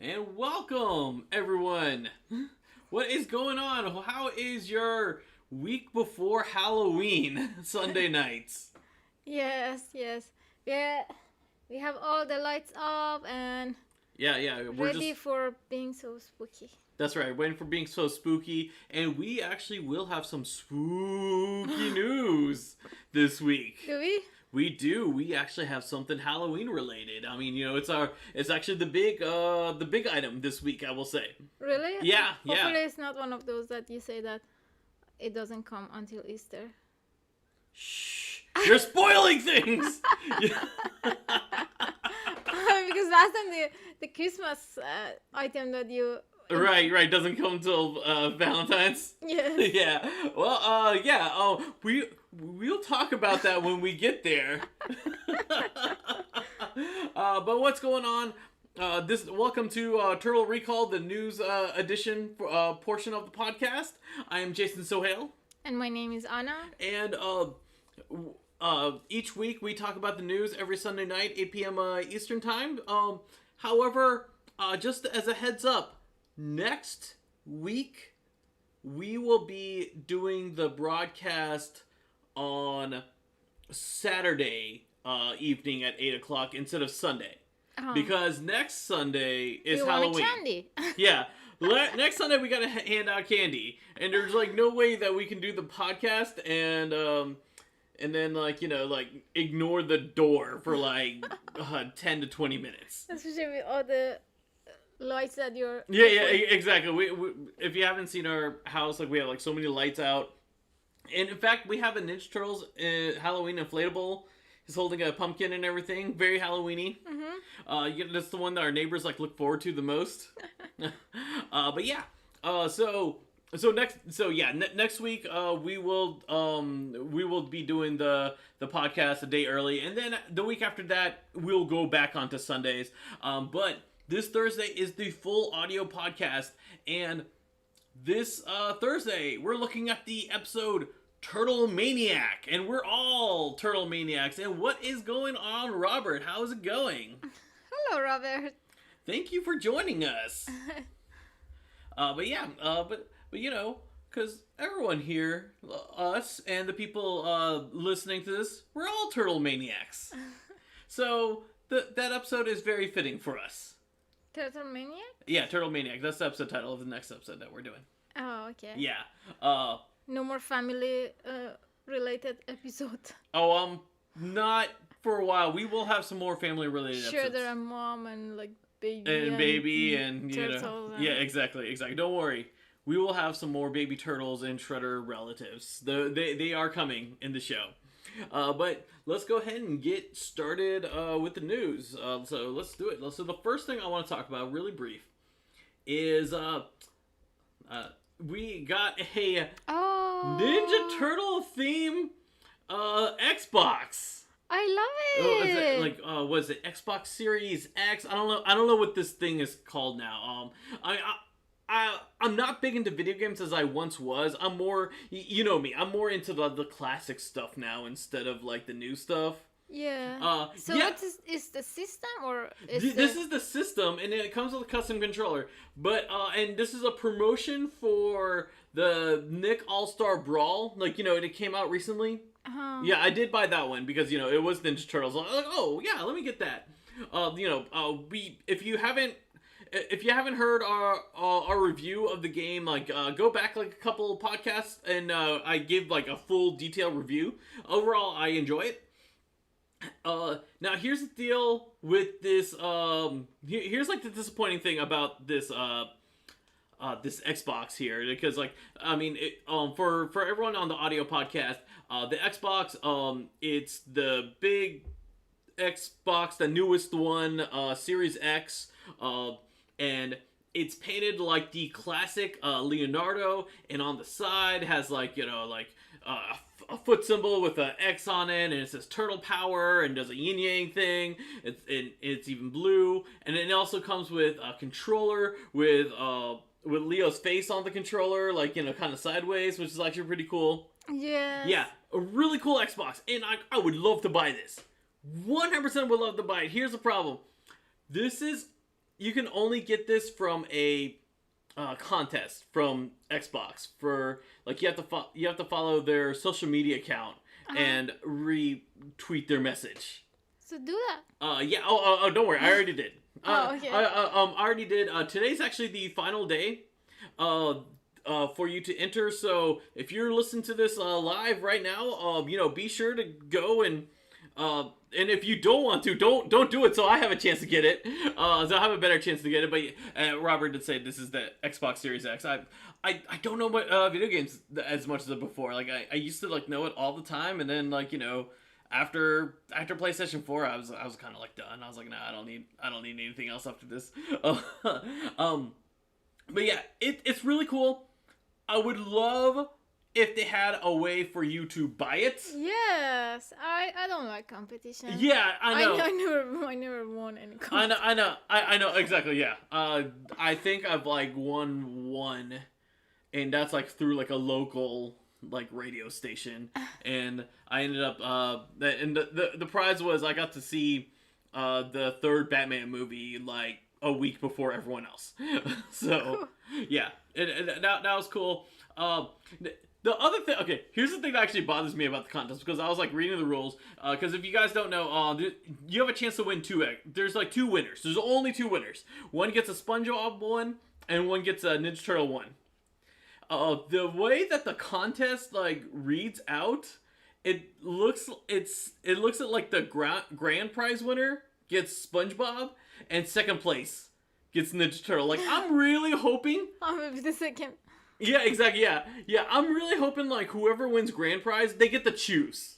And welcome, everyone. What is going on? How is your week before Halloween Sunday nights? Yes. Yeah, we have all the lights up and Yeah, ready for being so spooky. That's right, waiting for being so spooky. And we actually will have some spooky news this week. Do we? We do. We actually have something Halloween related. I mean, it's actually the big item this week, I will say. Really? Yeah. Hopefully it's not one of those that you say that it doesn't come until Easter. Shh. You're spoiling things! Because last time the Christmas item that you... Right. Doesn't come till Valentine's. Yes. Yeah. Well, we'll talk about that when we get there. But what's going on? Welcome to Turtle Recall, the news edition portion of the podcast. I am Jason Sohail. And my name is Anna. And each week we talk about the news every Sunday night, 8 p.m. Eastern time. However, just as a heads up, next week we will be doing the broadcast on Saturday evening at 8 o'clock instead of Sunday. Because next Sunday is Halloween. Want candy. Yeah. Next Sunday we gotta hand out candy. And there's like no way that we can do the podcast and then ignore the door for 10 to 20 minutes. Especially with all the lights that you're... Yeah, exactly. We if you haven't seen our house, we have so many lights out. And in fact, we have a Ninja Turtles Halloween inflatable. He's holding a pumpkin and everything. Very Halloween-y. Mm-hmm. That's the one that our neighbors look forward to the most. But yeah. Next week we will be doing the podcast a day early, and then the week after that we'll go back onto Sundays. But this Thursday is the full audio podcast, and this Thursday we're looking at the episode Turtle Maniac, and we're all Turtle Maniacs. And what is going on, Robert? How's it going? Hello, Robert. Thank you for joining us. Because everyone here, us and the people listening to this, we're all Turtle Maniacs. So that episode is very fitting for us. Turtle Maniac? Yeah, Turtle Maniac. That's the episode title of the next episode that we're doing. Oh, okay. Yeah. No more family related episode. Not for a while. We will have some more family related episodes. Sure, there are mom and baby and turtles. Yeah, exactly. Don't worry. We will have some more baby turtles and Shredder relatives. They are coming in the show. But let's go ahead and get started with the news. So let's do it. So the first thing I want to talk about, really brief, is we got a Ninja Turtle theme Xbox. I love it. Was it Xbox Series X? I don't know what this thing is called now. I'm not big into video games as I once was. I'm more, you know me, I'm more into the classic stuff now instead of the new stuff. Yeah. What is the system or this is the system, and it comes with a custom controller. But and this is a promotion for the NECA All-Star Brawl. It came out recently. Uh-huh. Yeah, I did buy that one because it was Ninja Turtles. I was like, oh yeah, let me get that. If you haven't heard our review of the game, go back a couple podcasts and I give a full detailed review. Overall, I enjoy it. Now here's the deal with this. Here's the disappointing thing about this this Xbox here, because for everyone on the audio podcast, the Xbox, it's the big Xbox, the newest one, Series X, and it's painted like the classic Leonardo, and on the side has a foot symbol with an X on it, and it says Turtle Power, and does a yin yang thing. It's even blue, and it also comes with a controller with Leo's face on the controller, kind of sideways, which is actually pretty cool. Yeah. Yeah, a really cool Xbox, and I would love to buy this. 100% would love to buy it. Here's the problem. This is you can only get this from a contest from Xbox for like you have to follow their social media account and retweet their message. So do that. Yeah. Oh, don't worry. I already did. Okay. I already did. Today's actually the final day. For you to enter. So if you're listening to this live right now, be sure to go and if you don't want to, don't do it. So I have a chance to get it. So I have a better chance to get it. But Robert did say this is the Xbox Series X. I don't know what video games as much as before. Like I used to like know it all the time, and then like after PlayStation 4, I was kind of like done. I was like, nah, I don't need anything else after this. But yeah, it's really cool. I would love if they had a way for you to buy it. Yes, I don't like competition. Yeah, I know. I never won any competition. I know exactly. Yeah. I think I've like won one, and that's like through like a local like radio station, and I ended up and the prize was I got to see the third Batman movie like a week before everyone else. So yeah, that was cool. The other thing, okay, here's the thing that actually bothers me about the contest, because I was like reading the rules, because if you guys don't know, you have a chance to win there's like two winners. There's only two winners. One gets a SpongeBob one, and one gets a Ninja Turtle one. The way that the contest like reads out, it looks at like the grand prize winner gets SpongeBob, and second place gets Ninja Turtle. Like, I'm really hoping. I'm the second. Yeah, exactly. Yeah. I'm really hoping like whoever wins grand prize, they get to choose,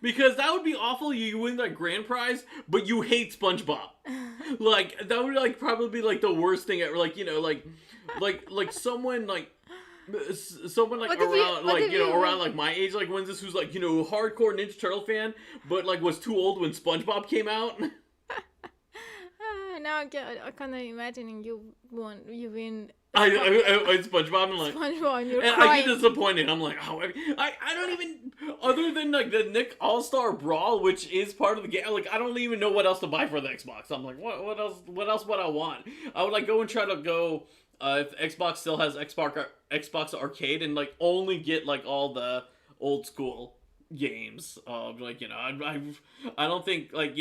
because that would be awful. You win like grand prize, but you hate SpongeBob. Like that would like probably be like the worst thing ever. Like like someone like around around like my age like wins this, who's like hardcore Ninja Turtle fan, but like was too old when SpongeBob came out. Now I kind of imagining you win. I SpongeBob and like SpongeBob, and you're and crying. I get disappointed. I'm like, oh, I don't even, other than like the Nick All-Star Brawl, which is part of the game. Like I don't even know what else to buy for the Xbox. I'm like, what else would I want? I would like go and try to go if Xbox still has Xbox Arcade and like only get like all the old school games. Like I don't think like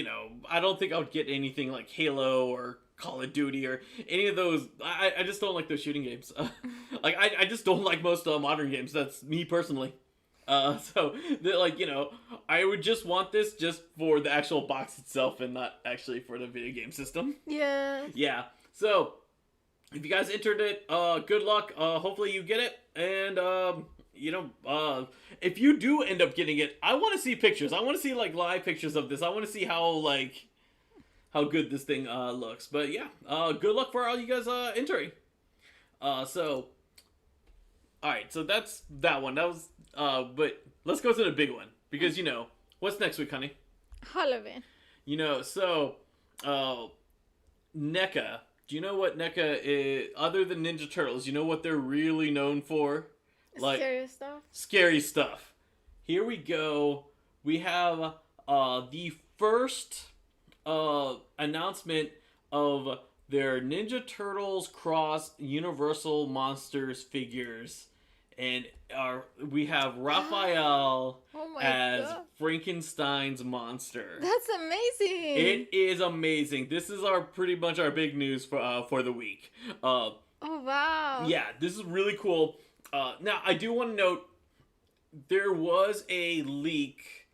I don't think I would get anything like Halo or Call of Duty or any of those. I just don't like those shooting games. Like I just don't like most modern games. That's me personally. So like I would just want this just for the actual box itself and not actually for the video game system. Yeah. Yeah. So if you guys entered it, good luck. Hopefully you get it, and if you do end up getting it, I want to see pictures. I want to see like live pictures of this. I want to see how good this thing looks. But yeah, good luck for all you guys entering. So all right, so that's that one. That was but let's go to the big one, because what's next week, honey? Halloween. So NECA. Do you know what NECA is, other than Ninja Turtles? You know what they're really known for? Like Scary stuff. Scary stuff. Here we go. We have the first announcement of their Ninja Turtles cross Universal Monsters figures, and we have Raphael as God. Frankenstein's monster. That's amazing. It is amazing. This is pretty much our big news for the week. Oh wow. Yeah, this is really cool. Now I do want to note there was a leak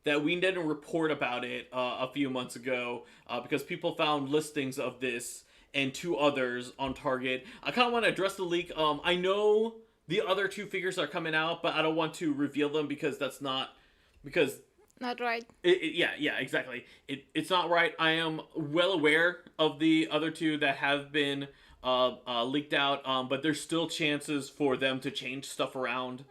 that we didn't report about it a few months ago because people found listings of this and two others on Target. I kind of want to address the leak. I know the other two figures are coming out, but I don't want to reveal them because that's not right. Yeah, exactly. It's not right. I am well aware of the other two that have been leaked out, but there's still chances for them to change stuff around,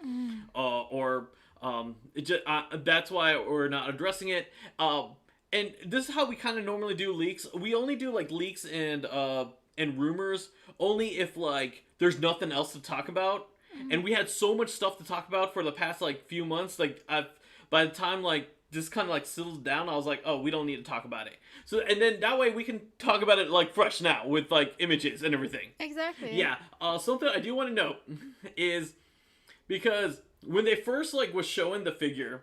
that's why we're not addressing it. And this is how we kind of normally do leaks. We only do like leaks and rumors only if like there's nothing else to talk about. And we had so much stuff to talk about for the past like few months. Like by the time like just kind of like settled down, I was like, oh, we don't need to talk about it. So, and then that way we can talk about it like fresh now with like images and everything. Exactly. Yeah. Something I do want to note is because when they first like was showing the figure,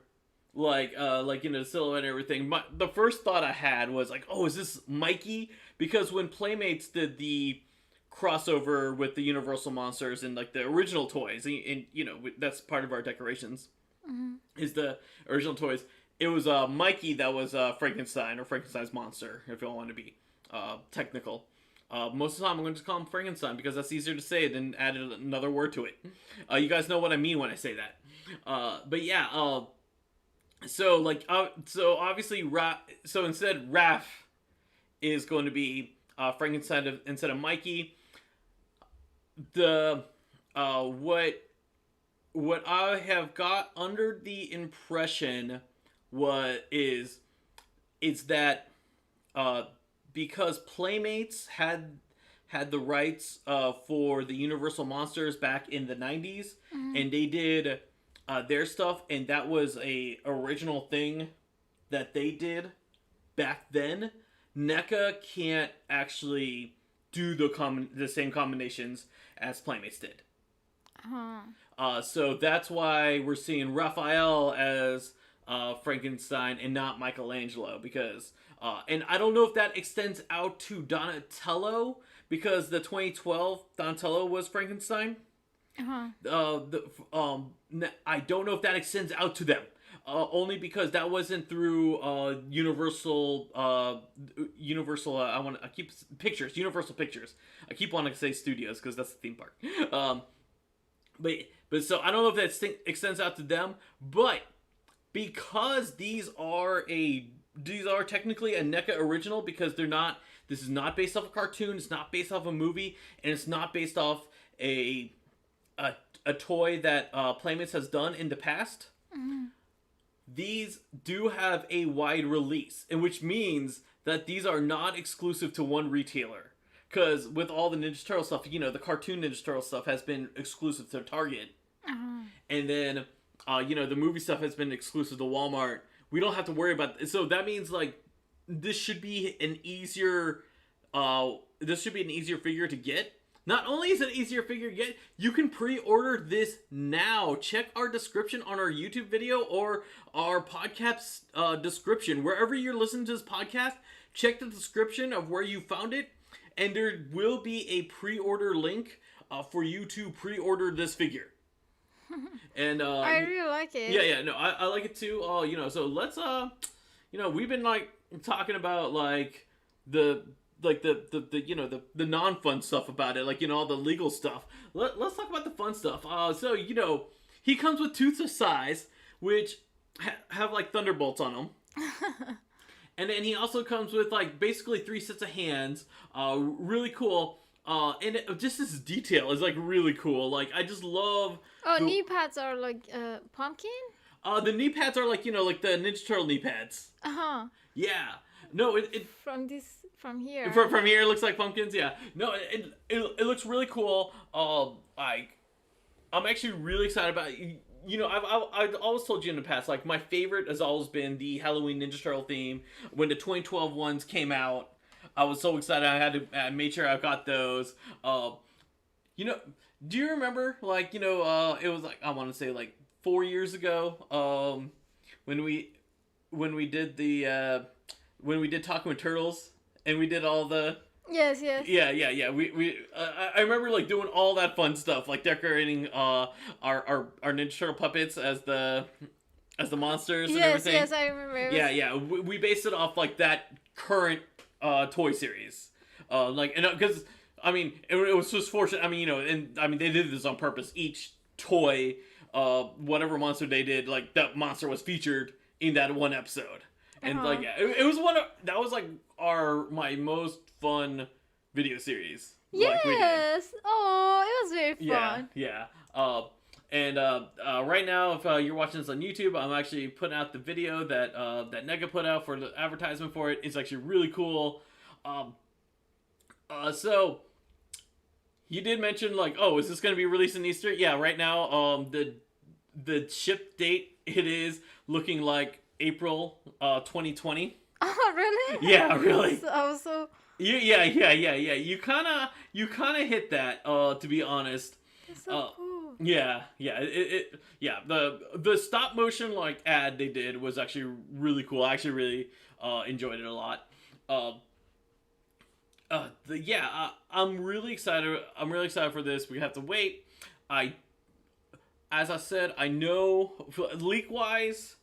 like the silhouette and everything, the first thought I had was like, oh, is this Mikey? Because when Playmates did the crossover with the Universal monsters and like the original toys, and that's part of our decorations, is the original toys. It was Mikey that was Frankenstein, or Frankenstein's monster, if you all want to be technical. Most of the time, I'm going to just call him Frankenstein because that's easier to say than add another word to it. You guys know what I mean when I say that. But yeah, so obviously, so instead, Raph is going to be Frankenstein instead of Mikey. The what I have got under the impression is that because Playmates had the rights for the Universal monsters back in the 90s, and they did their stuff, and that was a original thing that they did back then. NECA can't actually do the same combinations as Playmates did. So that's why we're seeing Raphael as Frankenstein and not Michelangelo, because and I don't know if that extends out to Donatello, because the 2012 Donatello was Frankenstein. I don't know if that extends out to them. Only because that wasn't through Universal. Universal Pictures. I keep wanting to say studios because that's the theme park. But so I don't know if that extends out to them. But because these are technically a NECA original, because they're not. This is not based off a cartoon. It's not based off a movie, and it's not based off a toy that Playmates has done in the past. These do have a wide release, and which means that these are not exclusive to one retailer. Because with all the Ninja Turtle stuff, the cartoon Ninja Turtle stuff has been exclusive to Target. And then, the movie stuff has been exclusive to Walmart. We don't have to worry about it. So that means, like, this should be an easier figure to get. Not only is it an easier figure to get, you can pre-order this now. Check our description on our YouTube video or our podcast description. Wherever you're listening to this podcast, check the description of where you found it, and there will be a pre-order link for you to pre-order this figure. And I really like it. Yeah, no, I like it too. So let's we've been like talking about like the non-fun stuff about it, like all the legal stuff. Let's talk about the fun stuff. So he comes with tooths of size, which have like thunderbolts on them. And then he also comes with like basically 3 sets of hands. Really cool. And just this detail is like really cool. Like I just love. Knee pads are like pumpkin. The knee pads are like like the Ninja Turtle knee pads. Yeah. No, from here. From here, it looks like pumpkins. Yeah. No, it looks really cool. I'm actually really excited about it. I've always told you in the past, like my favorite has always been the Halloween Ninja Turtle theme. When the 2012 ones came out, I was so excited. I made sure I got those. Do you remember like it was like I want to say like 4 years ago when we did the when we did Talking with Turtles and we did all the Yes. Yeah. I remember like doing all that fun stuff, like decorating our Ninja Turtle puppets as the monsters and everything. Yes, I remember. Yeah. We based it off like that current toy series, because it was just fortunate. They did this on purpose. Each toy, whatever monster they did, like that monster was featured in that one episode. And it was that was like my most fun video series. Yes. It was very fun. Yeah. Right now, if you're watching this on YouTube, I'm actually putting out the video that NECA put out for the advertisement for it. It's actually really cool. So you did mention like, is this going to be released in Easter? Yeah. Right now, the ship date it is looking like April 2020. Oh, really? Yeah, really. So Yeah. You kind of hit that. To be honest. that's so cool. Yeah. The stop motion like ad they did was actually really cool. I actually really enjoyed it a lot. I'm really excited. I'm really excited for this. We have to wait. As I said, I know leak wise,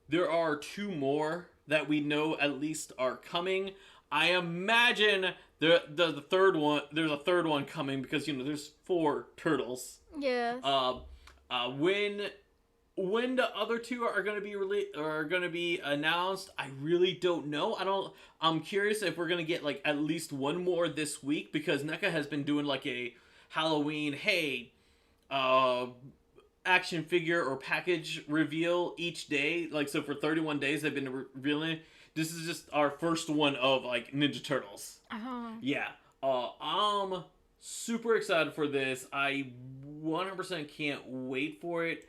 there are two more that we know at least are coming. I imagine the third one. There's a third one coming because there's 4 turtles. Yes. When the other two are going to be announced, I really don't know. I'm curious if we're going to get like at least one more this week because NECA has been doing like a Halloween action figure or package reveal each day. Like, so for 31 days they've been revealing. This is just our first one of like Ninja Turtles. Yeah. I'm super excited for this. I 100% can't wait for it.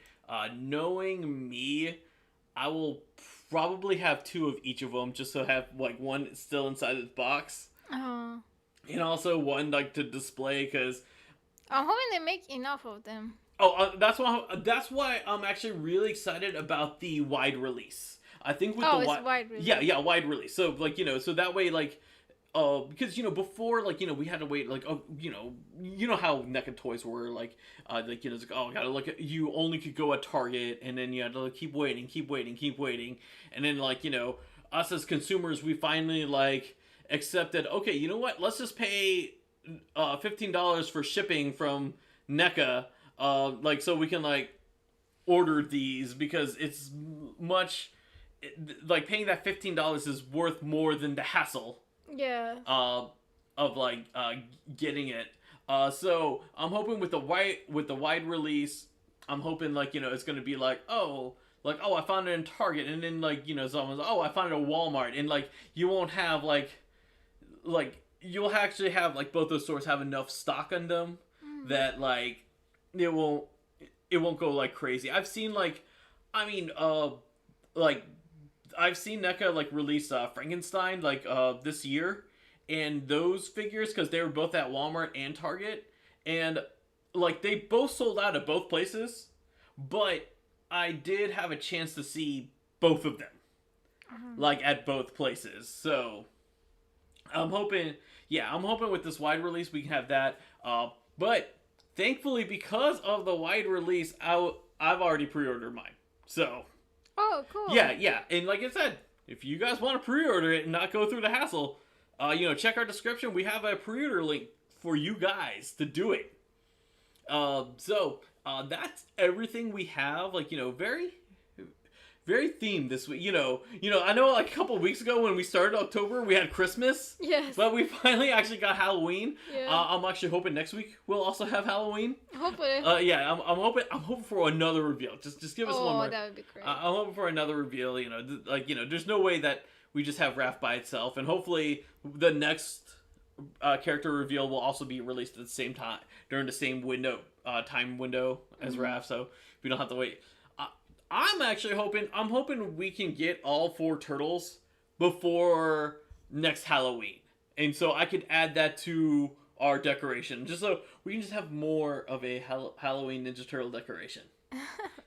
Knowing me, I will probably have 2 of each of them just to have like one still inside the box. And also one like to display because I'm hoping they make enough of them. That's why I'm actually really excited about the wide release. I think with it's wide release. Yeah, wide release. So like so that way like because before like we had to wait like how NECA toys were like it's like I gotta look at you only could go at Target and then you had to like, keep waiting and then like us as consumers we finally like accepted okay you know what let's just pay $15 for shipping from NECA like so we can like order these because it's much like paying that $15 is worth more than the hassle of like getting it. So I'm hoping with the wide release, I'm hoping like it's gonna be like I found it in Target and then like someone's I found it at Walmart and like you won't have like you'll actually have like both those stores have enough stock on them that like it won't go like crazy. I've seen I've seen NECA like release Frankenstein like this year, and those figures because they were both at Walmart and Target, and like they both sold out at both places, but I did have a chance to see both of them, like at both places. So I'm hoping with this wide release we can have that. But thankfully because of the wide release, I've already pre-ordered mine. So. Oh, cool. Yeah. And like I said, if you guys want to pre-order it and not go through the hassle, check our description. We have a pre-order link for you guys to do it. So that's everything we have. Like, very, very themed this week. I know like a couple weeks ago when we started October, we had Christmas. Yes. But we finally actually got Halloween. Yeah. I'm actually hoping next week we'll also have Halloween. Hopefully. I'm hoping for another reveal. Just give us one more. Oh, that would be great. I'm hoping for another reveal. There's no way that we just have Raph by itself, and hopefully the next character reveal will also be released at the same time during the same time window as Raph, so we don't have to wait. I'm actually hoping we can get all 4 turtles before next Halloween, and so I could add that to our decoration, just so we can just have more of a Halloween Ninja Turtle decoration.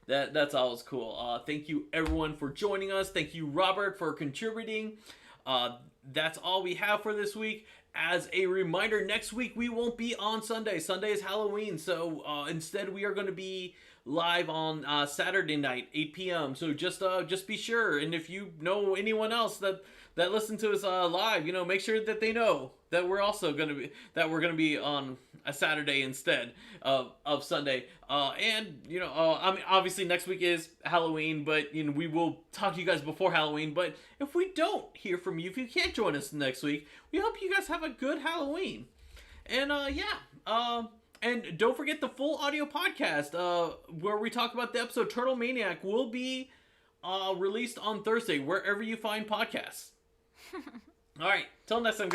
That's always cool. Thank you everyone for joining us. Thank you Robert for contributing. That's all we have for this week. As a reminder, next week we won't be on Sunday. Sunday is Halloween, so instead we are going to be live on Saturday night, 8 p.m. So just be sure, and if you know anyone else that listen to us live, make sure that they know that we're also gonna be on a Saturday instead of Sunday. And I mean, obviously next week is Halloween, but we will talk to you guys before Halloween. But if we don't hear from you, if you can't join us next week, we hope you guys have a good Halloween. And and don't forget the full audio podcast where we talk about the episode Turtle Maniac will be released on Thursday, wherever you find podcasts. All right, till next time, guys.